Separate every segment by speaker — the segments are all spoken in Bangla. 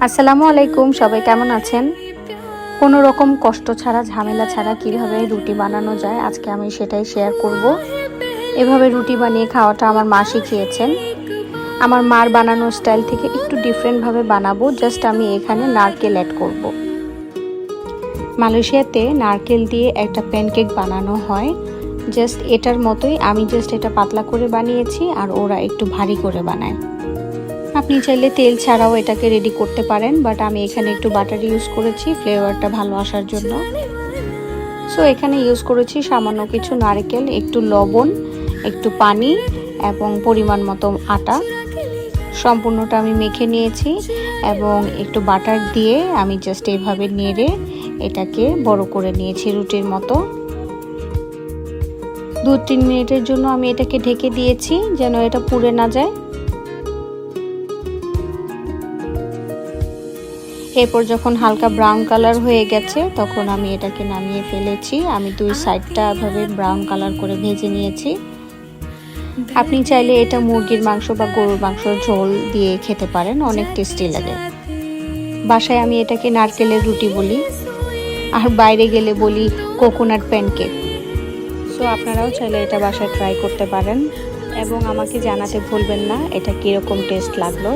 Speaker 1: আসসালামু আলাইকুম, সবাই কেমন আছেন? কোনো রকম কষ্ট ছাড়া ঝামেলা ছাড়া কিভাবে রুটি বানানো যায় আজকে আমি সেটাই শেয়ার করব। এভাবে রুটি বানিয়ে খাওয়াটা আমার মা শিখিয়েছেন। আমার মার বানানো স্টাইল থেকে একটু ডিফারেন্টভাবে বানাবো। জাস্ট আমি এখানে নারকেল অ্যাড করব। মালয়েশিয়াতে নারকেল দিয়ে একটা প্যানকেক বানানো হয়, জাস্ট এটার মতোই। আমি জাস্ট এটা পাতলা করে বানিয়েছি আর ওরা একটু ভারী করে বানায়। আপনি চাইলে তেল ছাড়াও এটাকে রেডি করতে পারেন, বাট আমি এখানে একটু বাটার ইউজ করেছি ফ্লেভারটা ভালো আসার জন্য। সো এখানে ইউজ করেছি সামান্য কিছু নারকেল, একটু লবণ, একটু পানি এবং পরিমাণ মতো আটা। সম্পূর্ণটা আমি মেখে নিয়েছি এবং একটু বাটার দিয়ে আমি জাস্ট এইভাবে নেড়ে এটাকে বড় করে নিয়েছি রুটির মতো। 2-3 মিনিটের জন্য আমি এটাকে ঢেকে দিয়েছি যেন এটা পুড়ে না যায়। এরপর যখন হালকা ব্রাউন কালার হয়ে গেছে তখন আমি এটাকে নামিয়ে ফেলেছি। আমি দুই সাইডটা এভাবে ব্রাউন কালার করে ভেজে নিয়েছি। আপনি চাইলে এটা মুরগির মাংস বা গরুর মাংসর ঝোল দিয়ে খেতে পারেন, অনেক টেস্টি লাগে। বাসায় আমি এটাকে নারকেলের রুটি বলি, আর বাইরে গেলে বলি কোকোনাট প্যানকেক। সো আপনারাও চাইলে এটা বাসায় ট্রাই করতে পারেন এবং আমাকে জানাতে ভুলবেন না এটা কীরকম টেস্ট লাগলো।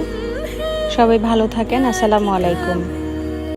Speaker 1: সবাই ভালো থাকেন। আসসালামু আলাইকুম।